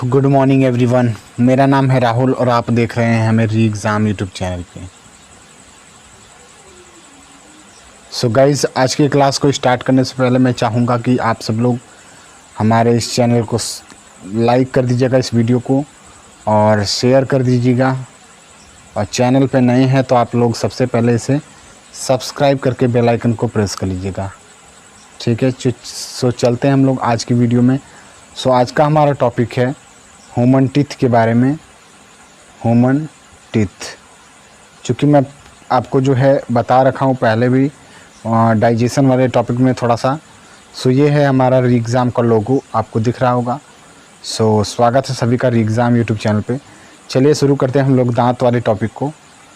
Good morning everyone. मेरा नाम है राहुल और आप देख रहे हैं हमें री एग्ज़ाम यूट्यूब चैनल पे। सो गाइज़, आज की क्लास को स्टार्ट करने से पहले मैं चाहूँगा कि आप सब लोग हमारे इस चैनल को लाइक कर दीजिएगा, इस वीडियो को, और शेयर कर दीजिएगा। और चैनल पे नए हैं तो आप लोग सबसे पहले इसे सब्सक्राइब करके बेल आइकन को प्रेस कर लीजिएगा, ठीक है। सो चलते हैं हम लोग आज की वीडियो में। सो आज का हमारा टॉपिक है ह्यूमन टीथ के बारे में। ह्यूमन टीथ, चूँकि मैं आपको जो है बता रखा हूँ पहले भी डाइजेशन वाले टॉपिक में थोड़ा सा। सो ये है हमारा री एग्ज़ाम का लोगो, आपको दिख रहा होगा। सो स्वागत है सभी का री एग्ज़ाम यूट्यूब चैनल पे। चलिए शुरू करते हैं हम लोग दांत वाले टॉपिक को।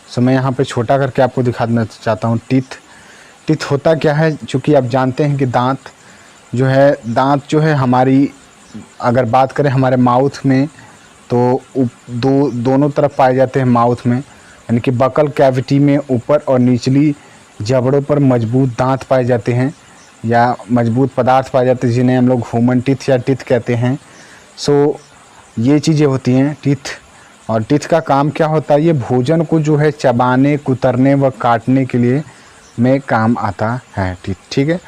सो मैं यहाँ पे छोटा करके आपको दिखा देना चाहता हूँ। टीथ होता क्या है, चूँकि आप जानते हैं कि दांत जो है हमारी, अगर बात करें हमारे माउथ में, तो दोनों तरफ पाए जाते हैं माउथ में, यानी कि बकल कैविटी में ऊपर और निचली जबड़ों पर मजबूत दांत पाए जाते हैं या मजबूत पदार्थ पाए जाते हैं, जिन्हें हम लोग ह्यूमन टीथ या टीथ कहते हैं। सो ये चीज़ें होती हैं टीथ। और टीथ का काम क्या होता है, ये भोजन को जो है चबाने, कुतरने व काटने के लिए में काम आता है टीथ, ठीक है।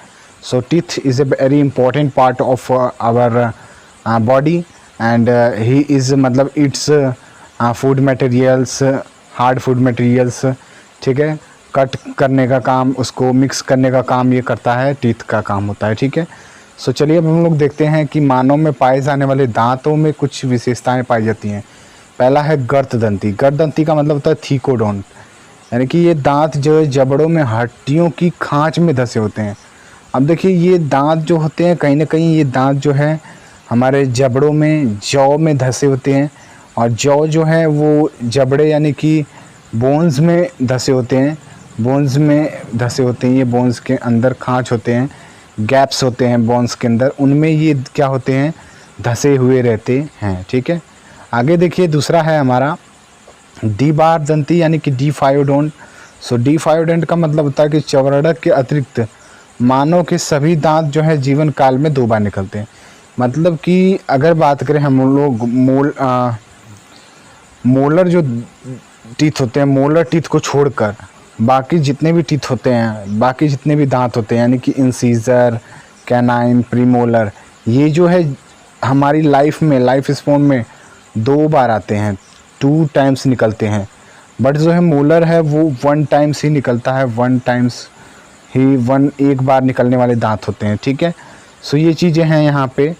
So teeth is a very important part of our body and he is मतलब it's food materials, hard food materials, ठीक है। कट करने का काम, उसको मिक्स करने का काम ये करता है, टीथ का काम होता है, ठीक है। सो चलिए अब हम लोग देखते हैं कि मानव में पाए जाने वाले दांतों में कुछ विशेषताएं पाई जाती हैं। पहला है गर्ददंती। गर्ददंती का मतलब होता है थीकोडोन, यानी कि ये दांत जो है जबड़ों में हड्डियों की खांच में धसे होते हैं। अब देखिए, ये दांत जो होते हैं कहीं ना कहीं ये दांत जो है हमारे जबड़ों में, जॉ में धसे होते हैं। और जॉ जो है वो जबड़े यानी कि बोन्स में धसे होते हैं, बोन्स में धसे होते हैं। ये बोन्स के अंदर खांच होते हैं, गैप्स होते हैं बोन्स के अंदर, उनमें ये क्या होते हैं, धसे हुए रहते हैं, ठीक है। आगे देखिए, दूसरा है हमारा द्विबार दंती यानी कि डिफायोडोंट। सो डिफायोडोंट का मतलब होता है कि चवरड़क के अतिरिक्त मानव के सभी दांत जो है जीवन काल में 2 बार निकलते हैं। मतलब कि अगर बात करें हम लोग मोलर जो टीथ होते हैं, मोलर टीथ को छोड़कर बाकी जितने भी टीथ होते हैं, बाकी जितने भी दांत होते हैं, यानी कि इंसीजर, कैनाइन, प्रीमोलर, ये जो है हमारी लाइफ स्पॉन में 2 बार आते हैं, 2 टाइम्स निकलते हैं। बट जो है मोलर है वो 1 टाइम्स ही निकलता है, 1 टाइम्स ही, एक बार निकलने वाले दांत होते हैं, ठीक है। सो ये चीज़ें हैं यहाँ पे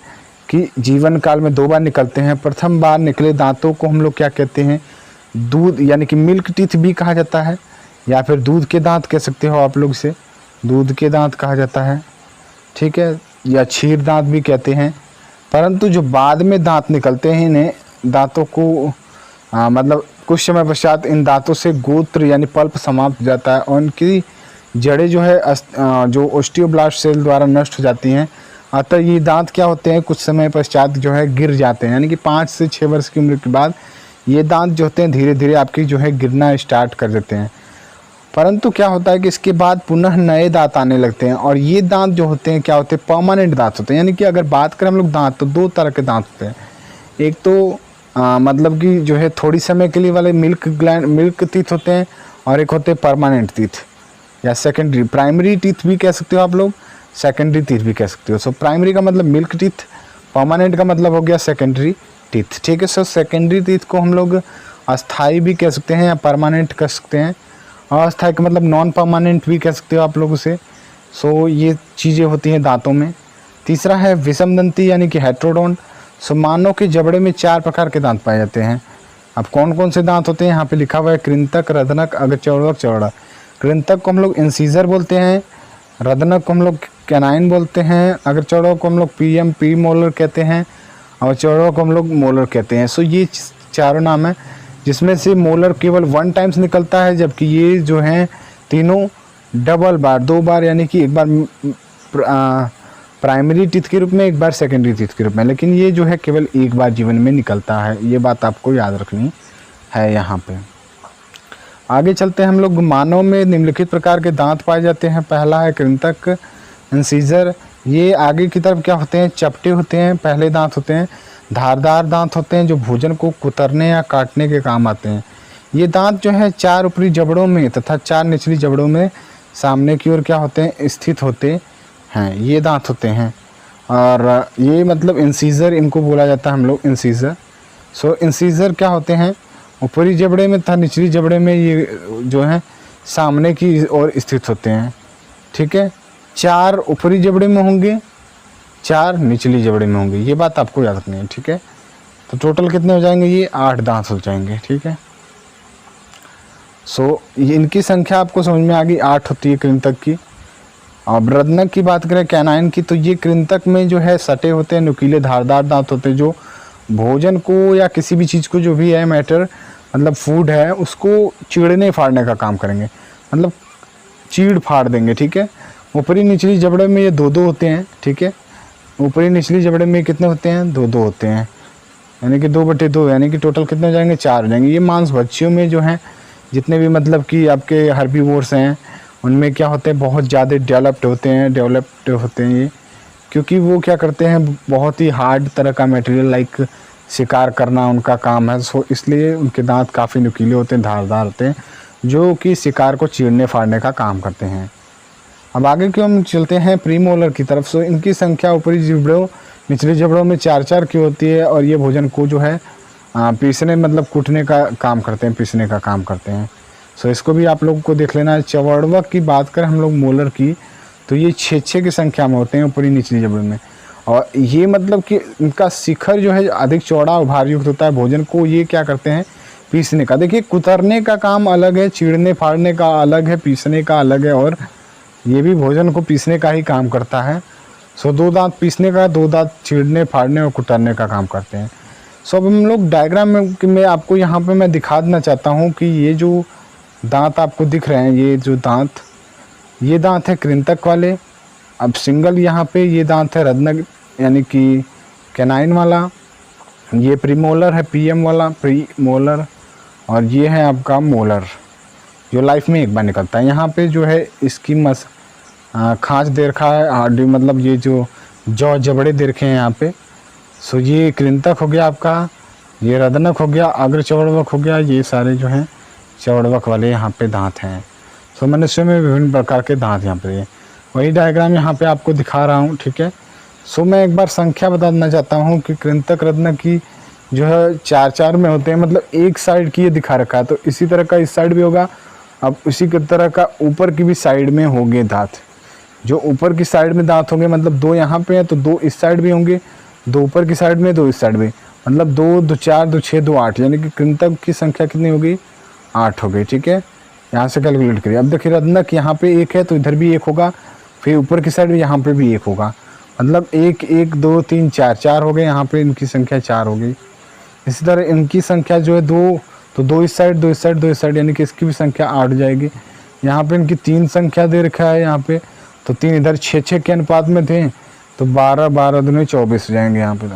कि जीवन काल में 2 बार निकलते हैं। प्रथम बार निकले दांतों को हम लोग क्या कहते हैं, दूध यानी कि मिल्क टीथ भी कहा जाता है, या फिर दूध के दांत कह सकते हो आप लोग इसे, दूध के दांत कहा जाता है, ठीक है, या क्षीर दांत भी कहते हैं। परंतु जो बाद में दांत निकलते हैं, इन्हें दांतों को मतलब कुछ समय पश्चात इन दांतों से गोत्र यानी पल्प समाप्त हो जाता है और उनकी जड़ें जो है जो ऑस्टियोब्लास्ट सेल द्वारा नष्ट हो जाती हैं। अतः ये दांत क्या होते हैं, कुछ समय पश्चात जो है गिर जाते हैं, यानी कि 5 से 6 वर्ष की उम्र के बाद ये दांत जो होते हैं धीरे धीरे आपकी जो है गिरना स्टार्ट कर देते हैं। परंतु क्या होता है कि इसके बाद पुनः नए दांत आने लगते हैं, और ये दांत जो होते हैं क्या होते हैं, परमानेंट दांत होते हैं। यानी कि अगर बात करें हम लोग दांत, तो 2 तरह के दांत होते हैं। एक तो मतलब कि जो है थोड़ी समय के लिए वाले मिल्क टीथ होते हैं, और एक होते हैं परमानेंट टीथ या सेकेंडरी, प्राइमरी टीथ भी कह सकते हो आप लोग, सेकेंडरी टीथ भी कह सकते हो। सो प्राइमरी का मतलब मिल्क टीथ, परमानेंट का मतलब हो गया सेकेंडरी टीथ, ठीक है। सो सेकेंडरी टीथ को हम लोग अस्थाई भी कह सकते हैं या परमानेंट कह सकते हैं, और अस्थाई का मतलब नॉन परमानेंट भी कह सकते हो आप लोग उसे। सो ये चीज़ें होती हैं दांतों में। तीसरा है विषमदंती यानी कि हेट्रोडोंट। सो मानव के जबड़े में 4 प्रकार के दांत पाए जाते हैं। अब कौन कौन से दांत होते हैं यहाँ पे लिखा हुआ है, कृंतक, रदनक, अग्रचौड़क, चौड़ा। कृंतक को हम लोग इंसीजर बोलते हैं, रदनक को हम लोग कैनाइन बोलते हैं, अग्रचौड़क को हम लोग प्री मोलर कहते हैं, और चौड़क को हम लोग मोलर कहते हैं। सो ये चारों नाम है, जिसमें से मोलर केवल 1 टाइम्स निकलता है, जबकि ये जो हैं तीनों डबल बार, 2 बार, यानी कि एक बार प्राइमरी टीथ के रूप में, एक बार सेकेंडरी टीथ के रूप में। लेकिन ये जो है केवल एक बार जीवन में निकलता है, ये बात आपको याद रखनी है यहाँ पे। आगे चलते हैं हम लोग। मानव में निम्नलिखित प्रकार के दांत पाए जाते हैं। पहला है कृंतक, इंसीजर। ये आगे की तरफ क्या होते हैं, चपटे होते हैं, पहले दांत होते हैं। धारदार दांत होते हैं जो भोजन को कुतरने या काटने के काम आते हैं। ये दांत जो है 4 ऊपरी जबड़ों में तथा 4 निचली जबड़ों में सामने की ओर क्या होते हैं, स्थित होते हैं। ये दांत होते हैं और ये मतलब इंसीजर इनको बोला जाता है हम लोग, इंसीजर। सो इंसीजर क्या होते हैं, ऊपरी जबड़े में तथा निचली जबड़े में ये जो है सामने की ओर स्थित होते हैं। ठीक है, 4 ऊपरी जबड़े में होंगे, 4 निचली जबड़े में होंगे, ये बात आपको याद रखनी है। ठीक है, तो टोटल कितने हो जाएंगे, ये 8 दांत हो जाएंगे। ठीक है, सो ये इनकी संख्या आपको समझ में आ गई, 8 होती है कृंतक की। अब रत्नक की बात करें, कैनाइन की, तो ये कृंतक में जो है सटे होते हैं, नुकीले धारदार दांत होते हैं जो भोजन को या किसी भी चीज़ को जो भी है मैटर मतलब फूड है उसको चीड़ने फाड़ने का काम करेंगे, मतलब चीड़ फाड़ देंगे। ठीक है, ऊपरी निचली जबड़े में ये 2-2 होते हैं। ठीक है, ऊपरी निचली जबड़े में कितने होते हैं, 2-2 होते हैं, यानी कि 2/2, यानी कि टोटल कितने हो जाएंगे, 4 हो जाएंगे। ये मांस भक्षियों में जो हैं जितने भी मतलब कि आपके हर्बीवोर्स हैं उनमें क्या होते हैं, बहुत ज़्यादा डेवलप्ड होते हैं ये, क्योंकि वो क्या करते हैं, बहुत ही हार्ड तरह का मटेरियल लाइक शिकार करना उनका काम है। सो इसलिए उनके दांत काफ़ी नुकीले होते हैं, धारदार होते हैं, जो कि शिकार को चीरने फाड़ने का काम करते हैं। अब आगे क्यों हम चलते हैं प्रीमोलर की तरफ। सो इनकी संख्या ऊपरी जबड़ों निचले जबड़ों में 4-4 की होती है और ये भोजन को जो है पीसने मतलब कूटने का काम करते हैं, पीसने का काम करते हैं। सो इसको भी आप लोग को देख लेना है। चवड़वक की बात करें हम लोग मोलर की, तो ये 6-6 की संख्या में होते हैं ऊपरी निचली जबड़े में, और ये मतलब कि इनका शिखर जो है अधिक चौड़ा और भारयुक्त होता है। भोजन को ये क्या करते हैं, पीसने का। देखिए, कुतरने का काम अलग है, चीड़ने फाड़ने का अलग है, पीसने का अलग है, और ये भी भोजन को पीसने का ही काम करता है। सो 2 दांत पीसने का, 2 दांत चीड़ने फाड़ने और कुतरने का काम करते हैं। सो अब हम लोग डायग्राम में आपको यहाँ पे मैं दिखा देना चाहता हूँ कि ये जो दांत आपको दिख रहे हैं, ये दांत है कृंतक वाले। अब सिंगल यहाँ पे ये दांत है रत्नक यानी कि कैनाइन वाला, ये प्रीमोलर है, पीएम वाला प्रीमोलर, और ये है आपका मोलर जो लाइफ में एक बार निकलता है। यहाँ पे जो है इसकी खांच दे रखा है, हड्डी मतलब ये जो जौ जबड़े दे रखे हैं यहाँ पे। सो ये कृंतक हो गया आपका, ये रत्नक हो गया, अग्र चवड़वक हो गया, ये सारे जो हैं चवड़वक वाले यहाँ पे दांत हैं। सो मनुष्य में विभिन्न प्रकार के दांत यहाँ पे, वही डायग्राम यहाँ पे आपको दिखा रहा हूँ। ठीक है, सो मैं एक बार संख्या बता देना चाहता हूँ कि कृंतक रत्नक की जो है 4-4 में होते हैं, मतलब एक साइड की ये दिखा रखा है, तो इसी तरह का इस साइड भी होगा। अब इसी की तरह का ऊपर की भी साइड में होंगे दांत, जो ऊपर की साइड में दांत होंगे, मतलब 2 यहाँ पे हैं तो 2 इस साइड भी होंगे, 2 ऊपर की साइड में, 2 इस साइड में, मतलब 2, 2, 4, 2, 6, 2, 8, यानी कि कृंतक की संख्या कितनी हो गई, 8 हो गई। ठीक है, यहाँ से कैलकुलेट करिए। अब देखिए रत्नक यहाँ पे 1 है तो इधर भी 1 होगा, फिर ऊपर की साइड में यहाँ पे भी 1 होगा, मतलब 1, 1, 2, 3, 4 हो गए, यहाँ पे इनकी संख्या 4 हो गई। इसी तरह इनकी संख्या जो है 2, तो 2 इस साइड, 2 इस साइड, 2 इस साइड, यानी कि इसकी भी संख्या 8 हो जाएगी। यहाँ पे इनकी 3 संख्या दे रखा है यहाँ पे, तो 3 इधर 6-6 के अनुपात में थे, तो 12, 12 दूनी 24 हो जाएंगे यहाँ पे।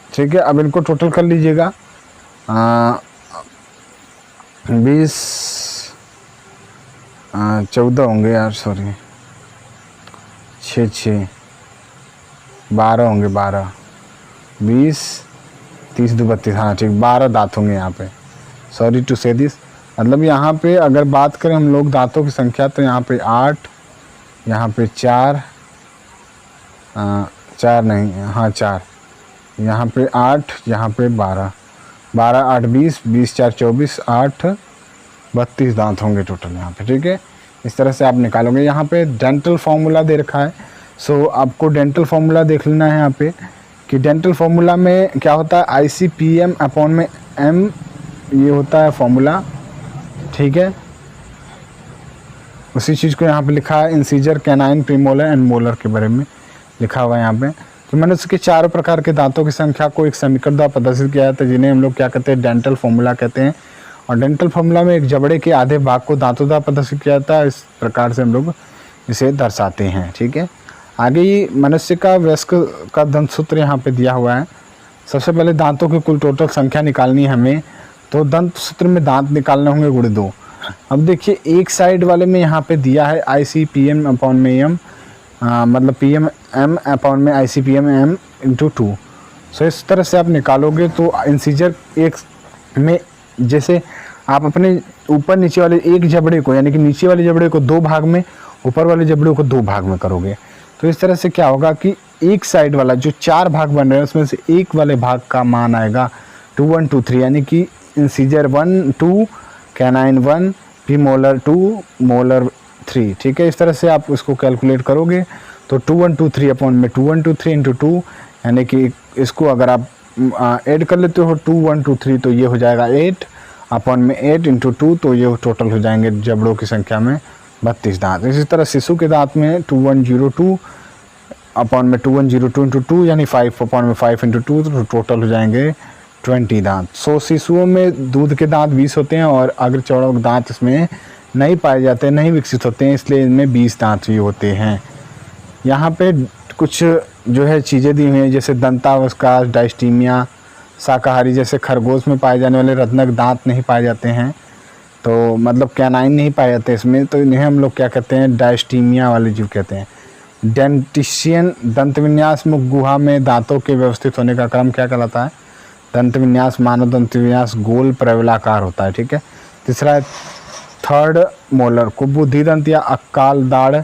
ठीक है, अब इनको टोटल कर लीजिएगा, 20, 14 होंगे यार, सॉरी 6, 12 होंगे, 12, 20, 30, 2, 32, हाँ ठीक, 12 दांत होंगे यहाँ पे। सॉरी टू से दिस, मतलब यहाँ पे अगर बात करें हम लोग दांतों की संख्या, तो यहाँ पे 8, यहाँ पे 4, 4 नहीं, हाँ 4, यहाँ पे 8, यहाँ पे 12, 12, 8, 20, 20, 4, 24, 8, 32 दांत होंगे टोटल यहाँ पे। ठीक है, इस तरह से आप निकालोगे। यहाँ पे डेंटल फार्मूला दे रखा है, सो आपको डेंटल फार्मूला देख लेना है यहाँ पे कि डेंटल फार्मूला में क्या होता है, ICPM/M ये होता है फार्मूला। ठीक है, उसी चीज़ को यहाँ पे लिखा है, incisor, canine, premolar and molar के बारे में लिखा हुआ है यहाँ पे। तो मनुष्य के 4 प्रकार के दांतों की संख्या को एक समीकरण द्वारा प्रदर्शित किया जाता है, जिन्हें हम लोग क्या कहते हैं, डेंटल फार्मूला कहते हैं। और डेंटल फार्मूला में एक जबड़े के आधे भाग को दांतों द्वारा प्रदर्शित किया जाता है, इस प्रकार से हम लोग इसे दर्शाते हैं। ठीक है, आगे ये मनुष्य का वयस्क का दंत सूत्र यहाँ पे दिया हुआ है। सबसे पहले दांतों की कुल टोटल संख्या निकालनी है हमें, तो दंत सूत्र में दांत निकालने होंगे × 2। अब देखिए एक साइड वाले में यहाँ पे दिया है ICPM/M, मतलब PM/M ICPM/M × 2, सो इस तरह से आप निकालोगे तो इंसीजर एक में जैसे आप अपने ऊपर नीचे वाले एक जबड़े को यानी कि नीचे वाले जबड़े को 2 भाग में, ऊपर वाले जबड़े को 2 भाग में करोगे तो इस तरह से क्या होगा कि एक साइड वाला जो 4 भाग बन रहे हैं उसमें से एक वाले भाग का मान आएगा 2 1 2 3 यानी कि इंसीजर 1 2 कैनाइन 1 प्रीमोलर 2 मोलर 3। ठीक है, इस तरह से आप उसको कैलकुलेट करोगे तो 2 1 2 3 अपॉन में 2 1 2 3 इंटू 2 यानी कि इसको अगर आप ऐड कर लेते हो 2 1 2 3 तो ये हो जाएगा 8 अपॉन में 8 इंटू 2 तो ये टोटल हो जाएंगे जबड़ों की संख्या में 32 दांत। इसी तरह शिशु के दांत में 2102 अपॉन में 2102 इंटू 2 यानी 5 अपॉन में 5 इंटू 2 तो टोटल हो जाएंगे 20 दांत। सो शिशुओं में दूध के दांत 20 होते हैं और अग्र चौड़क दांत इसमें नहीं पाए जाते, नहीं विकसित होते हैं, इसलिए इनमें 20 दांत भी होते हैं। यहाँ पे कुछ जो है चीज़ें दी हुई हैं जैसे दंतावकाश, डायस्टीमिया, शाकाहारी जैसे खरगोश में पाए जाने वाले रत्नक दांत नहीं पाए जाते हैं, तो मतलब कैनाइन नहीं पाए जाते इसमें, तो इन्हें हम लोग क्या कहते हैं डायस्टीमिया वाले जीव कहते हैं। डेंटिशियन दंत विन्यास में गुहा में दांतों के व्यवस्थित होने का क्रम क्या कहलाता है? दंत विन्यास, मानव दंत विन्यास गोल प्रवलाकार होता है। ठीक है, तीसरा है थर्ड मोलर को बुद्धि दंत या अक्काल दाढ़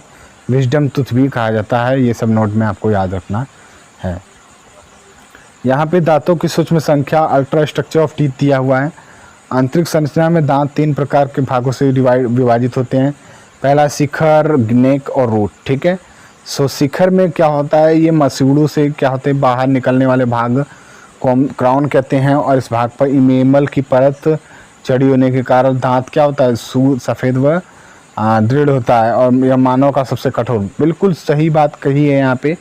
विजडम टूथ भी कहा जाता है। ये सब नोट में आपको याद रखना है। यहाँ पे दांतों की सूक्ष्म संख्या, अल्ट्रा स्ट्रक्चर ऑफ टीथ दिया हुआ है। आंतरिक संरचना में दांत 3 प्रकार के भागों से विभाजित होते हैं। पहला शिखर, नेक और रूट। ठीक है, सो शिखर में क्या होता है, ये मसूड़ों से क्या होते हैं बाहर निकलने वाले भाग को क्राउन कहते हैं और इस भाग पर इनेमल की परत चढ़ी होने के कारण दांत क्या होता है सफ़ेद व दृढ़ होता है और यह मानव का सबसे कठोर। बिल्कुल सही बात कही है यहाँ पे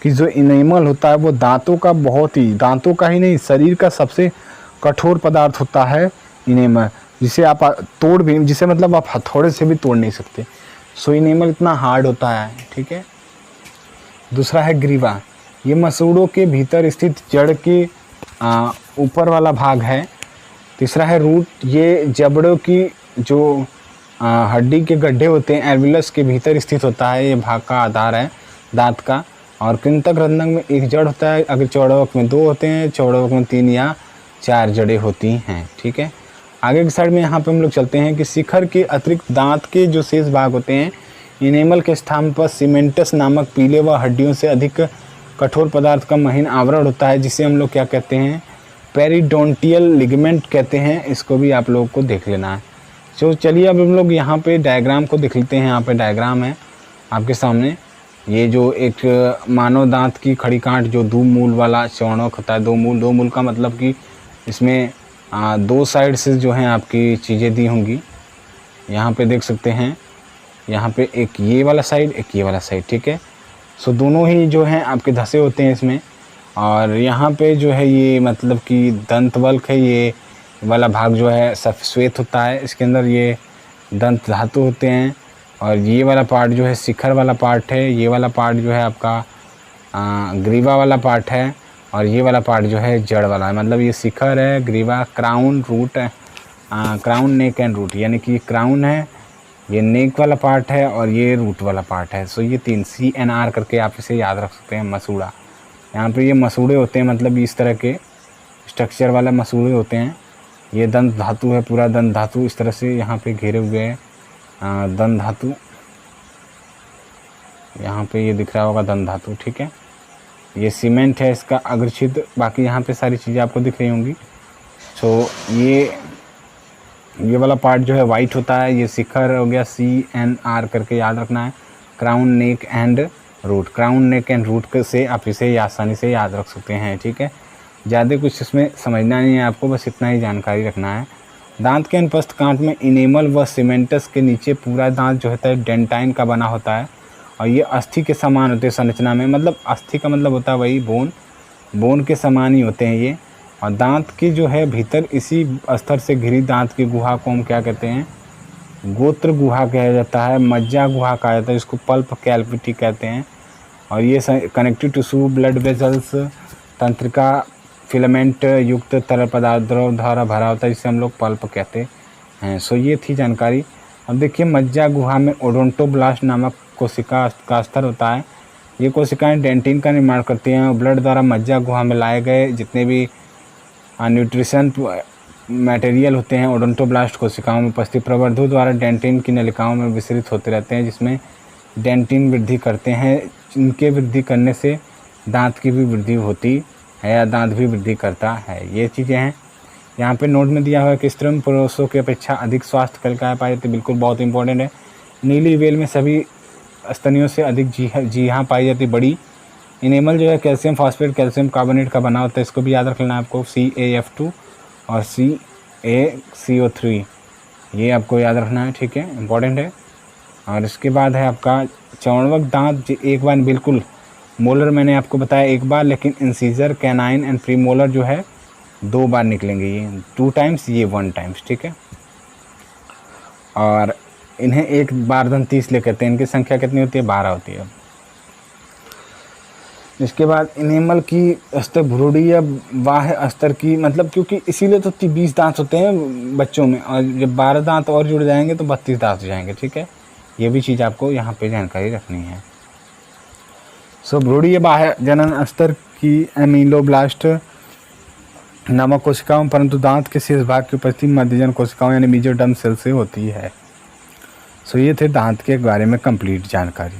कि जो इनेमल होता है वो दांतों का बहुत ही, दांतों का ही नहीं शरीर का सबसे कठोर पदार्थ होता है इनेमल, जिसे आप तोड़ भी, जिसे मतलब आप हथौड़े से भी तोड़ नहीं सकते। सो इनेमल इतना हार्ड होता है। ठीक है, दूसरा है ग्रीवा, ये मसूड़ों के भीतर स्थित जड़ के ऊपर वाला भाग है। तीसरा है रूट, ये जबड़ों की जो हड्डी के गड्ढे होते हैं एल्वियस के भीतर स्थित होता है, ये भाग का आधार है दांत का। और कृंतक रंध्रक में एक जड़ होता है, अगर चौड़वक में 2 होते हैं, चौड़वक में 3 या 4 जड़ें होती हैं। ठीक है, आगे की साइड में यहाँ पे हम लोग चलते हैं कि शिखर के अतिरिक्त दांत के जो शेष भाग होते हैं इनेमल के स्थान पर सीमेंटस नामक पीले व हड्डियों से अधिक कठोर पदार्थ का महीन आवरण होता है, जिसे हम लोग क्या कहते हैं पेरिडोंटियल लिगामेंट कहते हैं। इसको भी आप लोगों को देख लेना है। तो चलिए अब हम लोग यहाँ पे डायग्राम को देख लेते हैं। यहाँ पे डायग्राम है आपके सामने, ये जो एक मानव दांत की खड़ी कांट जो 2 मूल वाला चौड़क होता है, 2 मूल का मतलब कि इसमें 2 साइड से जो हैं आपकी चीज़ें दी होंगी। यहाँ पे देख सकते हैं, यहाँ पे एक ये वाला साइड, एक ये वाला साइड। ठीक है, सो दोनों ही जो हैं आपके धसे होते हैं इसमें। और यहाँ पे जो है ये मतलब कि दंतवल्क है, ये वाला भाग जो है श्वेत होता है, इसके अंदर ये दंत धातु होते हैं। और ये वाला पार्ट जो है शिखर वाला पार्ट है, ये वाला पार्ट जो है आपका ग्रीवा वाला पार्ट है और ये वाला पार्ट जो है जड़ वाला है। मतलब ये शिखर है, ग्रीवा, क्राउन, रूट है, क्राउन, नेक एंड रूट, यानी कि क्राउन है, ये नेक वाला पार्ट है और ये रूट वाला पार्ट है। सो ये 3 CNR करके आप इसे याद रख सकते हैं, मसूड़ा। यहाँ पे ये मसूड़े होते हैं, मतलब इस तरह के स्ट्रक्चर वाला मसूड़े होते हैं। ये दंत धातु है, पूरा दंत धातु इस तरह से यहाँ पे घेरे हुए हैं दंत धातु। यहाँ पे ये दिख रहा होगा दंत धातु। ठीक है, ये सीमेंट है इसका अग्रछिद्र, बाकी यहाँ पे सारी चीज़ें आपको दिख रही होंगी। सो ये वाला पार्ट जो है वाइट होता है, ये शिखर हो गया, CNR करके याद रखना है। Crown, neck and root, crown, neck and root से आप इसे आसानी से याद रख सकते हैं। ठीक है, ज़्यादा कुछ इसमें समझना नहीं है आपको, बस इतना ही जानकारी रखना है। दांत के अनुपस्थ कांट में इनेमल व सीमेंटस के नीचे पूरा दांत जो होता है डेंटाइन का बना होता है और ये अस्थि के समान होते हैं संरचना में। मतलब अस्थि का मतलब होता है वही बोन के समान ही होते हैं ये। और दांत की जो है भीतर इसी अस्तर से घिरी दांत की गुहा को हम क्या कहते हैं गोत्र गुहा कहा जाता है, मज्जा गुहा कहा जाता है, इसको पल्प कैविटी कहते हैं। और ये कनेक्टिव टिश्यू, ब्लड वेसल्स, तंत्रिका, फिलामेंट युक्त तरल पदार्थ द्रव द्वारा भरा होता है, जिसे हम लोग पल्प कहते हैं। सो ये थी जानकारी। अब देखिए मज्जा गुहा में ओडोंटोब्लास्ट नामक कोशिका का स्तर होता है। ये कोशिकाएं डेंटिन का निर्माण करती हैं और ब्लड द्वारा मज्जा गुहा में लाए गए जितने भी न्यूट्रिशन मटेरियल होते हैं ओडोंटोब्लास्ट कोशिकाओं में उपस्थित प्रवर्धु द्वारा डेंटिन की नलिकाओं में विसरित होते रहते हैं, जिसमें डेंटिन वृद्धि करते हैं। इनके वृद्धि करने से दांत की भी वृद्धि होती है या दांत भी वृद्धि करता है। ये चीज़ें हैं। यहाँ पे नोट में दिया हुआ है कि स्त्रम पुरुषों की अपेक्षा अधिक स्वास्थ्य कलिकाएँ पाई जाती है। बिल्कुल बहुत इंपॉर्टेंट है। नीली वेल में सभी स्तनियों से अधिक जी हाँ पाई जाती बड़ी। इनेमल जो है कैल्शियम फॉस्फेट कैल्शियम कार्बोनेट का बना होता है, इसको भी याद रख लेना आपको, CaF2 और CaCO3, ये आपको याद रखना है, ठीक है, इंपॉर्टेंट है। और इसके बाद है आपका चौड़वक दांत, एक बार बिल्कुल मोलर मैंने आपको बताया एक बार, लेकिन इंसीजर कैनाइन एंड प्रीमोलर जो है 2 बार निकलेंगे, ये 2 टाइम्स, ये 1 टाइम्स, ठीक है। और इन्हें एक बार दंत 30 ले कहते हैं। इनकी संख्या कितनी होती है? 12 होती है। इसके बाद इनेमल की स्तर भ्रूणी या बाह्य स्तर की, मतलब क्योंकि इसीलिए तो 20 दांत होते हैं बच्चों में, और जब 12 दांत और जुड़ जाएंगे तो 32 दांत हो जाएंगे, ठीक है। ये भी चीज़ आपको यहाँ पे जानकारी रखनी है। सो भ्रूणी या बाह्य जनन स्तर की एमीलोब्लास्ट नामक कोशिकाओं, परंतु दांत के शेष भाग की उपस्थिति मध्यजन कोशिकाओं यानी मेसोडर्म सेल से होती है। सो ये थे दांत के बारे में कंप्लीट जानकारी।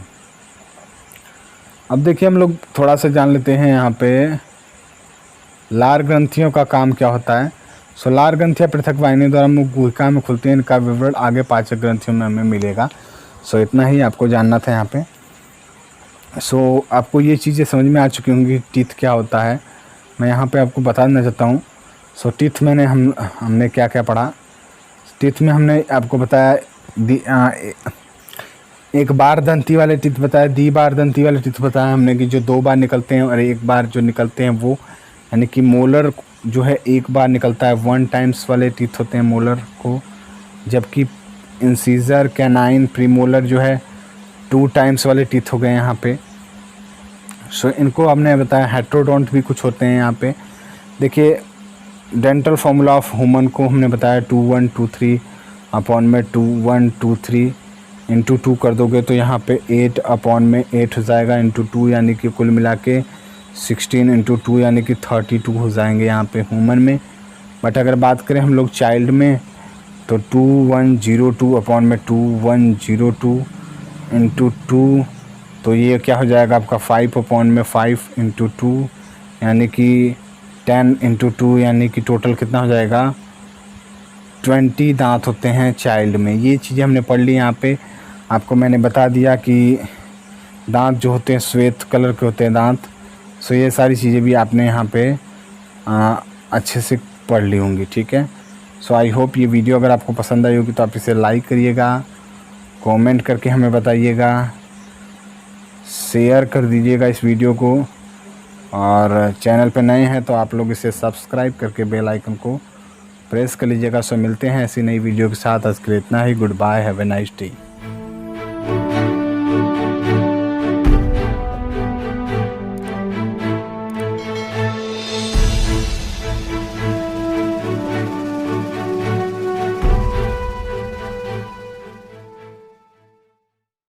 अब देखिए हम लोग थोड़ा सा जान लेते हैं यहाँ पे लार ग्रंथियों का काम क्या होता है। सो लार ग्रंथियाँ पृथक वाहिनी द्वारा मुख गुहिका में खुलती हैं। इनका विवरण आगे पाचक ग्रंथियों में हमें मिलेगा। सो इतना ही आपको जानना था यहाँ पे। सो आपको ये चीज़ें समझ में आ चुकी होंगी टीथ क्या होता है। मैं यहाँ पे आपको बता देना चाहता हूँ। सो टीथ मैंने हमने क्या क्या पढ़ा। टीथ में हमने आपको बताया एक बार दंती वाले टीथ बताया, बार दंती वाले टीथ बताया हमने कि जो 2 बार निकलते हैं और 1 बार जो निकलते हैं वो, यानी कि मोलर जो है 1 बार निकलता है, 1 टाइम्स वाले टीथ होते हैं मोलर को, जबकि इंसीजर कैनाइन प्रीमोलर जो है 2 टाइम्स वाले टीथ हो गए यहाँ पे। सो इनको हमने बताया। हेट्रोडोंट भी कुछ होते हैं यहाँ पे। देखिए डेंटल फॉर्मूला ऑफ ह्यूमन को हमने बताया 2 1 2 3 अपॉन में 2 1 2 3 इंटू 2 कर दोगे तो यहाँ पे 8 अपॉन में 8 हो जाएगा, इंटू 2 यानी कि कुल मिला के 16 इंटू 2 यानी कि 32 हो जाएंगे यहाँ पे ह्यूमन में। बट अगर बात करें हम लोग चाइल्ड में तो 2102 अपॉन में 2102 इंटू 2, तो ये क्या हो जाएगा आपका 5 अपॉन में 5 इंटू 2 यानी कि 10 इंटू 2 यानी कि टोटल कितना हो जाएगा 20 दांत होते हैं चाइल्ड में। ये चीज़ें हमने पढ़ ली यहाँ पे। आपको मैंने बता दिया कि दांत जो होते हैं श्वेत कलर के होते हैं दांत। सो ये सारी चीज़ें भी आपने यहाँ पे अच्छे से पढ़ ली होंगी, ठीक है। सो आई होप ये वीडियो अगर आपको पसंद आई होगी तो आप इसे लाइक करिएगा, कमेंट करके हमें बताइएगा, शेयर कर दीजिएगा इस वीडियो को, और चैनल पे नए हैं तो आप लोग इसे सब्सक्राइब करके बेल आइकन को प्रेस कर लीजिएगा। सो मिलते हैं ऐसी नई वीडियो के साथ। आज के लिए इतना ही। Good bye, have a nice day.